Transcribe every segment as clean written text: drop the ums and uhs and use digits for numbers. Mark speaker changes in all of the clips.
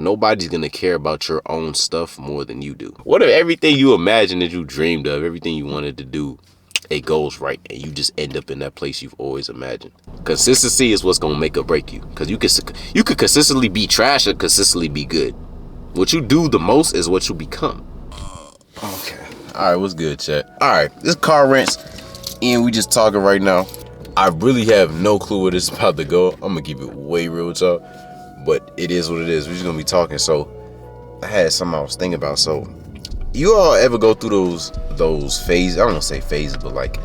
Speaker 1: Nobody's going to care about your own stuff more than you do. What if everything you imagined that you dreamed of, everything you wanted to do, it goes right and you just end up in that place you've always imagined? Consistency is what's going to make or break you. Because you could consistently be trash or consistently be good. What you do the most is what you become. Okay. All right, what's good, chat? All right, this car Rants, and we just talking right now. I really have no clue where this is about to go. I'm going to keep it way real with y'all. But it is what it is. We're just going to be talking. So I had something I was thinking about. So you all ever go through those phases? I don't want to say phases, but like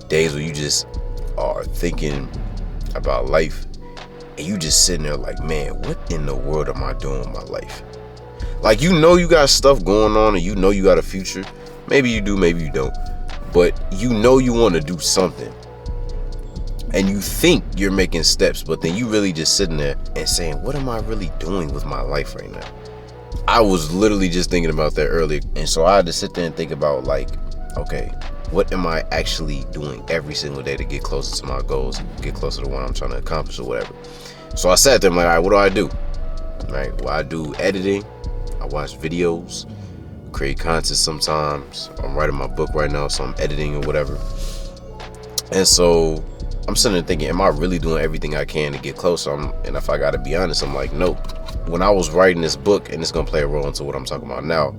Speaker 1: days where you just are thinking about life and you just sitting there like, man, what in the world am I doing with my life? Like, you know you got stuff going on and you know you got a future. Maybe you do, maybe you don't. But you know you want to do something. And you think you're making steps, but then you really just sitting there and saying, what am I really doing with my life right now? I was literally just thinking about that earlier. And so I had to sit there and think about, like, okay, what am I actually doing every single day to get closer to my goals, get closer to what I'm trying to accomplish or whatever. So I sat there and I'm like, all right, what do I do? Right? Well, I do editing. I watch videos, create content sometimes. I'm writing my book right now, so I'm editing or whatever. And so I'm sitting there thinking, am I really doing everything I can to get closer? And if I got to be honest, I'm like, no. When I was writing this book, and it's going to play a role into what I'm talking about now,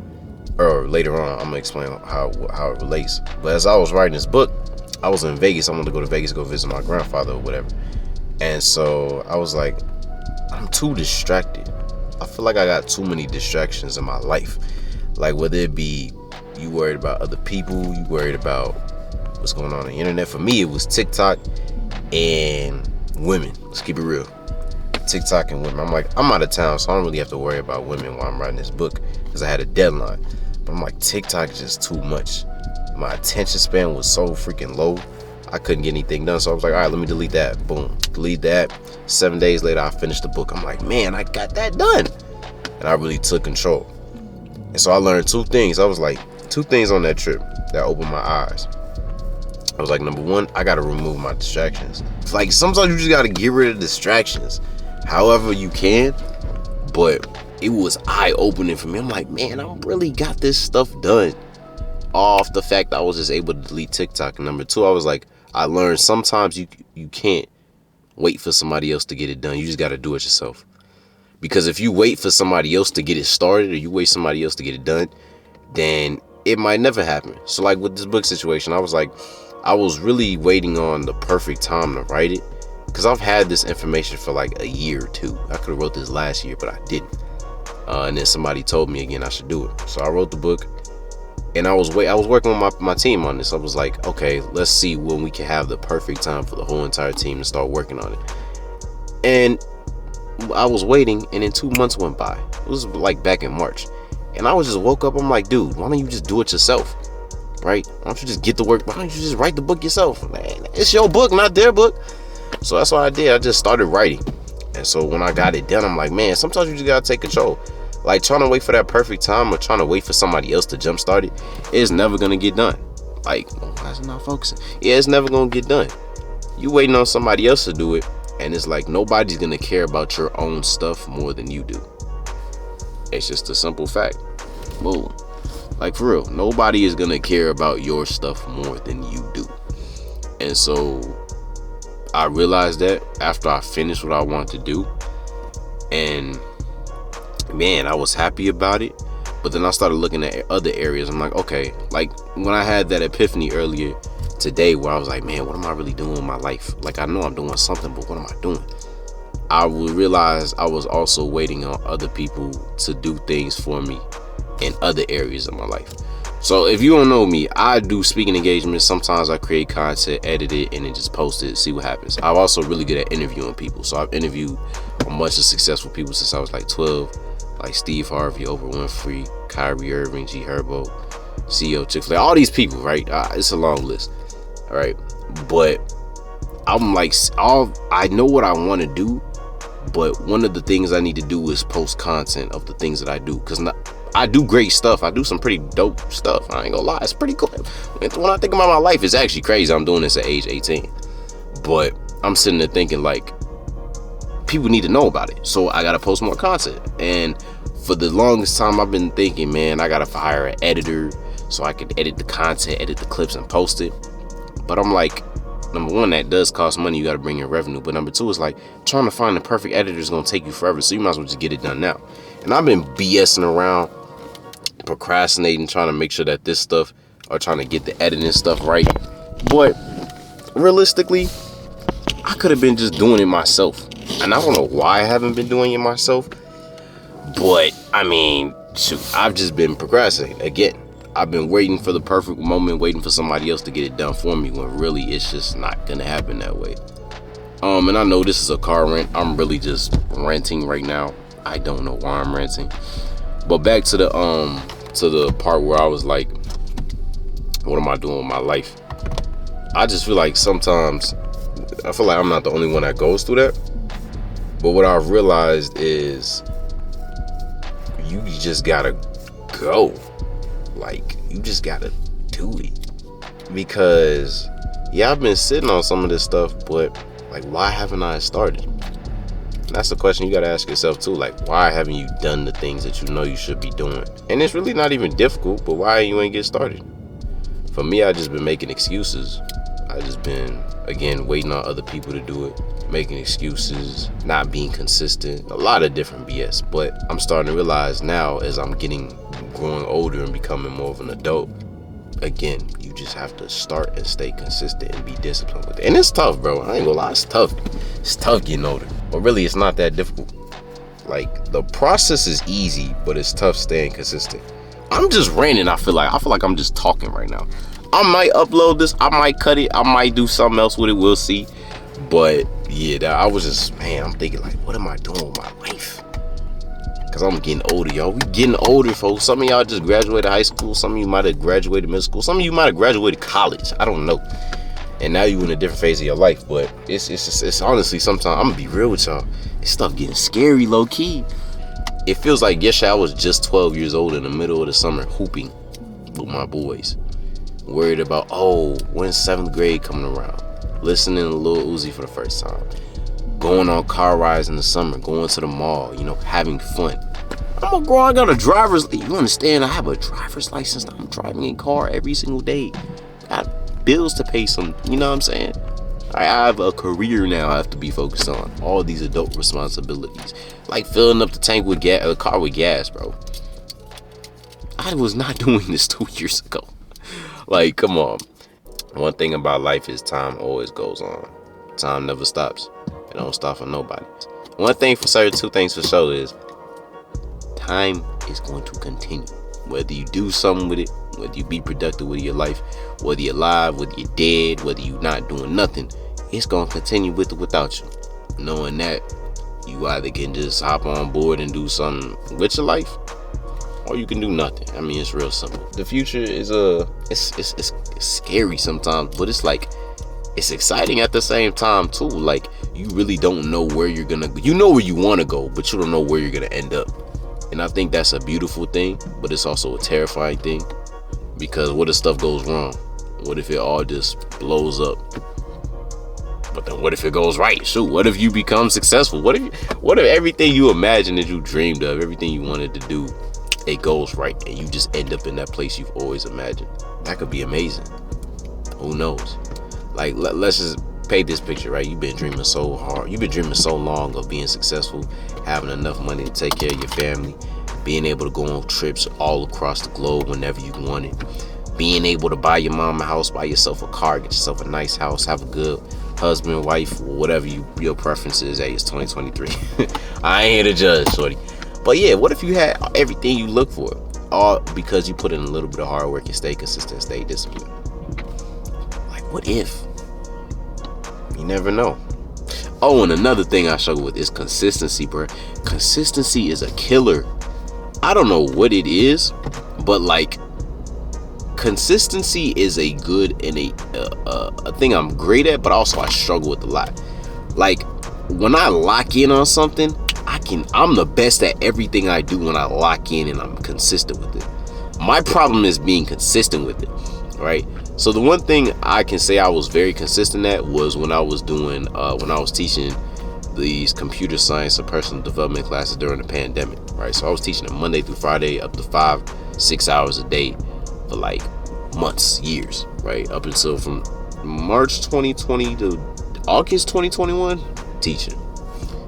Speaker 1: or later on, I'm going to explain how it relates. But as I was writing this book, I was in Vegas. I wanted to go to Vegas to go visit my grandfather or whatever. And so I was like, I'm too distracted. I feel like I got too many distractions in my life. Like, whether it be you worried about other people, you worried about what's going on the internet. For me, it was TikTok and women. Let's keep it real. TikTok and women. I'm like, I'm out of town, so I don't really have to worry about women while I'm writing this book because I had a deadline. But I'm like, TikTok is just too much. My attention span was so freaking low. I couldn't get anything done. So I was like, all right, let me delete that. Boom. Delete that. 7 days later, I finished the book. I'm like, man, I got that done. And I really took control. And so I learned two things. I was like, two things on that trip that opened my eyes. I was like, number one, I got to remove my distractions. It's like, sometimes you just got to get rid of distractions however you can. But it was eye-opening for me. I'm like, man, I really got this stuff done off the fact that I was just able to delete TikTok. And number two, I was like, I learned sometimes you can't wait for somebody else to get it done. You just got to do it yourself. Because if you wait for somebody else to get it started, or you wait somebody else to get it done, then it might never happen. So like with this book situation, I was like, I was really waiting on the perfect time to write it, because I've had this information for like a year or two. I could have wrote this last year, but I didn't. And then somebody told me again I should do it. So I wrote the book, and I was working with my team on this. I was like, okay, let's see when we can have the perfect time for the whole entire team to start working on it. And I was waiting, and then 2 months went by. It was like back in March. And I was just woke up, I'm like, dude, why don't you just do it yourself? Right? Why don't you just get to work? Why don't you just write the book yourself? Man, it's your book, not their book. So that's what I did. I just started writing. And so when I got it done, I'm like, man, sometimes you just gotta take control. Like, trying to wait for that perfect time or trying to wait for somebody else to jumpstart it is never gonna get done. Like, oh, why is it not focusing? Yeah, it's never gonna get done. You waiting on somebody else to do it, and it's like nobody's gonna care about your own stuff more than you do. It's just a simple fact. Boom. Like, for real, nobody is gonna care about your stuff more than you do. And so I realized that after I finished what I wanted to do, and man, I was happy about it. But then I started looking at other areas. I'm like, okay, like when I had that epiphany earlier today where I was like, man, what am I really doing with my life? Like, I know I'm doing something, but what am I doing? I would realize I was also waiting on other people to do things for me in other areas of my life. So if you don't know me, I do speaking engagements. Sometimes I create content, edit it, and then just post it, see what happens. I'm also really good at interviewing people. So I've interviewed a bunch of successful people since I was like 12, like Steve Harvey, Oprah Winfrey, Kyrie Irving, G Herbo, CEO Chick-fil-A, all these people, right? It's a long list, all right? But I'm like, I know what I want to do, but one of the things I need to do is post content of the things that I do, because I do great stuff. I do some pretty dope stuff. I ain't gonna lie, it's pretty cool. When I think about my life, it's actually crazy. I'm doing this at age 18, but I'm sitting there thinking, like, people need to know about it, so I gotta post more content. And For the longest time, I've been thinking, man, I gotta hire an editor so I can edit the content, edit the clips, and post it. But I'm like, number one, that does cost money. You gotta bring in revenue. But number two, is like trying to find the perfect editor is gonna take you forever. So you might as well just get it done now. And I've been BSing around, procrastinating, trying to make sure that this stuff, or trying to get the editing stuff right. But realistically, I could have been just doing it myself. And I don't know why I haven't been doing it myself. But I mean, shoot, I've just been procrastinating. Again, I've been waiting for the perfect moment, waiting for somebody else to get it done for me, when really it's just not gonna happen that way. And I know this is a car rant. I'm really just renting right now. I don't know why I'm renting. But back to the part where I was like, what am I doing with my life? I just feel like sometimes, I feel like I'm not the only one that goes through that. But what I've realized is, you just gotta go. Like, you just gotta do it. Because, yeah, I've been sitting on some of this stuff, but like, why haven't I started? And that's the question you gotta ask yourself too. Like, why haven't you done the things that you know you should be doing? And it's really not even difficult, but why you ain't get started? For me, I just been making excuses. I just been, again, waiting on other people to do it, making excuses, not being consistent, a lot of different BS. But I'm starting to realize now, as I'm growing older and becoming more of an adult, again, you just have to start and stay consistent and be disciplined with it. And it's tough, bro. I ain't gonna lie, it's tough. It's tough getting older. But really, it's not that difficult. Like, the process is easy, but it's tough staying consistent. I'm just ranting. I feel like I'm just talking right now. I might upload this, I might cut it, I might do something else with it, we'll see. But yeah, I was just, man, I'm thinking like, what am I doing with my life? Because I'm getting older, y'all. We getting older, folks. Some of y'all just graduated high school. Some of you might have graduated middle school. Some of you might have graduated college. I don't know. And now you in a different phase of your life. But it's honestly, sometimes, I'm going to be real with y'all, this stuff getting scary, low key. It feels like yesterday I was just 12 years old in the middle of the summer, hooping with my boys. Worried about, when's 7th grade coming around? Listening to Lil Uzi for the first time. Going on car rides in the summer. Going to the mall, having fun. I'm a grown, I got a driver's, you understand, I have a driver's license. I'm driving a car every single day. I got bills to pay some, you know what I'm saying? I have a career now I have to be focused on. All these adult responsibilities. Like filling up the tank with gas, a car with gas, bro. I was not doing this 2 years ago. Like, come on. One thing about life is time always goes on. Time never stops. It don't stop for nobody. One thing for certain, two things for sure is, time is going to continue. Whether you do something with it, whether you be productive with your life, whether you're alive, whether you're dead, whether you're not doing nothing, it's going to continue with or without you. Knowing that, you either can just hop on board and do something with your life, or you can do nothing. I mean, it's real simple. The future is it's scary sometimes, but it's like, it's exciting at the same time too. Like, you really don't know where you're gonna go. You know where you want to go, but you don't know where you're gonna end up. And I think that's a beautiful thing, but it's also a terrifying thing, because what if stuff goes wrong? What if it all just blows up? But then what if it goes right? Shoot, what if you become successful? What if everything you imagined that you dreamed of, everything you wanted to do, it goes right and you just end up in that place you've always imagined? That could be amazing. Who knows? Like, let's just paint this picture, right? You've been dreaming so hard. You've been dreaming so long of being successful, having enough money to take care of your family, being able to go on trips all across the globe whenever you want it, being able to buy your mom a house, buy yourself a car, get yourself a nice house, have a good husband, wife, whatever your preference is. Hey, it's 2023. I ain't here to judge, shorty. But yeah, what if you had everything you look for, all because you put in a little bit of hard work and stay consistent, stay disciplined? Like, what if? You never know. Oh, and another thing I struggle with is consistency, bro. Consistency is a killer. I don't know what it is, but like, consistency is a good and a thing I'm great at, but also I struggle with a lot. Like, when I lock in on something, I'm the best at everything I do when I lock in and I'm consistent with it. My problem is being consistent with it, right? So the one thing I can say I was very consistent at was when I was teaching these computer science and personal development classes during the pandemic, right? So I was teaching them Monday through Friday up to 5-6 hours a day for like months, years, right? Up until from March 2020 to August 2021, teaching.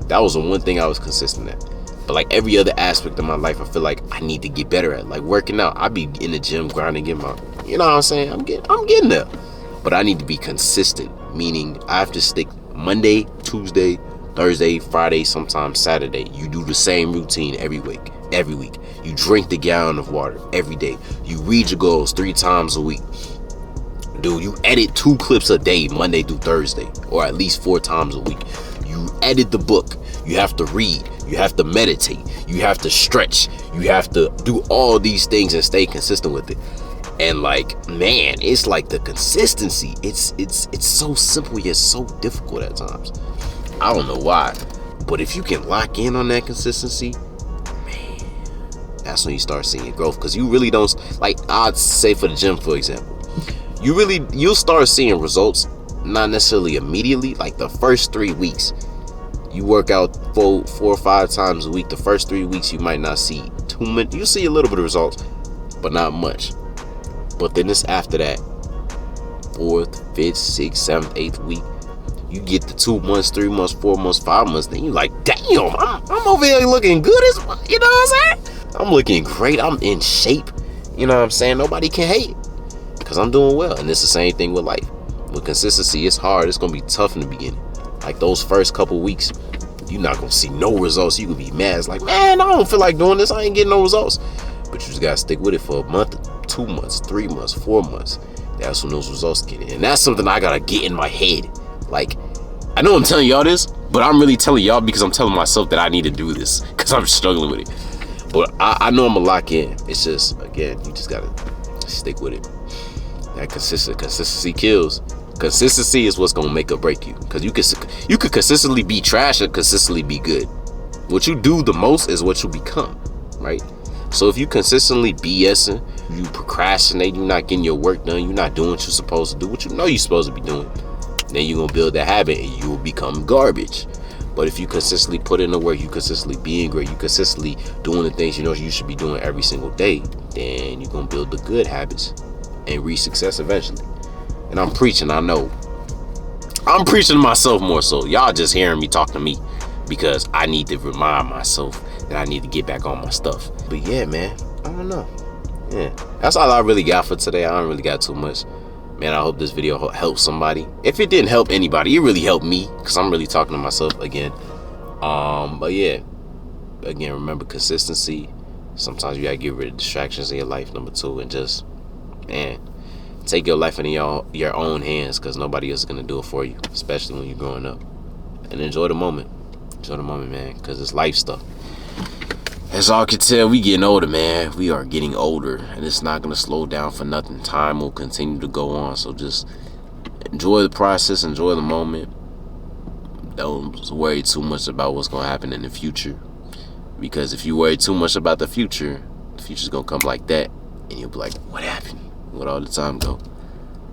Speaker 1: That was the one thing I was consistent at. But like every other aspect of my life, I feel like I need to get better at. Like working out, I be in the gym grinding, getting my, you know what I'm saying? I'm getting there. But I need to be consistent, meaning I have to stick Monday, Tuesday, Thursday, Friday, sometimes Saturday. You do the same routine every week. You drink the gallon of water every day. You read your goals 3 times a week. Dude, you edit 2 clips a day, Monday through Thursday, or at least 4 times a week. You edit the book. You have to read. You have to meditate. You have to stretch. You have to do all these things and stay consistent with it. And like, man, it's like the consistency. It's so simple yet so difficult at times. I don't know why, but if you can lock in on that consistency, man, that's when you start seeing growth. Because you really don't, like, I'd say for the gym, for example, you'll start seeing results, not necessarily immediately. Like the first 3 weeks, you work out 4 or 5 times a week. The first 3 weeks, you might not see too much. You see a little bit of results, but not much. But then it's after that 4th, 5th, 6th, 7th, 8th week, you get the 2 months, 3 months, 4 months, 5 months. Then you like, damn, I'm over here looking good as, you know what I'm saying? I'm looking great. I'm in shape. You know what I'm saying? Nobody can hate because I'm doing well. And it's the same thing with life. With consistency, it's hard. It's gonna be tough in the beginning. Like those first couple weeks, you're not gonna see no results. You could be mad. It's like, man, I don't feel like doing this. I ain't getting no results. But you just gotta stick with it for a month, 2 months, 3 months, 4 months. That's when those results get in. And that's something I gotta get in my head. Like, I know I'm telling y'all this, but I'm really telling y'all because I'm telling myself that I need to do this because I'm struggling with it. But I know I'm gonna lock in. It's just, again, you just gotta stick with it. That consistency kills. Consistency is what's gonna make or break you. Because you could consistently be trash and consistently be good. What you do the most is what you become, right? So if you consistently BSing, you procrastinate, you're not getting your work done, you're not doing what you're supposed to do, what you know you're supposed to be doing, then you're gonna build that habit and you will become garbage. But if you consistently put in the work, you consistently being great, you consistently doing the things you know you should be doing every single day, then you're gonna build the good habits and reach success eventually. And I'm preaching, I know. I'm preaching to myself more so. Y'all just hearing me talk to me because I need to remind myself that I need to get back on my stuff. But yeah, man, I don't know. Yeah, that's all I really got for today. I don't really got too much. Man, I hope this video helps somebody. If it didn't help anybody, it really helped me because I'm really talking to myself again. But yeah, again, remember consistency. Sometimes you gotta get rid of distractions in your life. Number 2, and just, man, take your life into your own hands because nobody else is gonna do it for you, especially when you're growing up. And enjoy the moment. Enjoy the moment, man, because it's life stuff. As all can tell, we getting older, man. We are getting older, and it's not going to slow down for nothing. Time will continue to go on, so just enjoy the process, enjoy the moment. Don't worry too much about what's going to happen in the future, because if you worry too much about the future's going to come like that, and you'll be like, what happened? Where'd all the time go?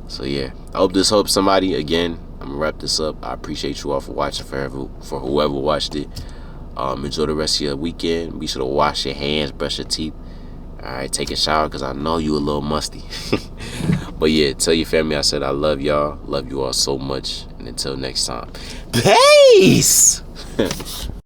Speaker 1: So yeah, I hope this helps somebody. Again, I'm going to wrap this up. I appreciate you all for watching, for whoever watched it. Enjoy the rest of your weekend. Be sure to wash your hands, brush your teeth. Alright, take a shower because I know you a little musty. But yeah, tell your family I said I love y'all. Love you all so much. And until next time, peace!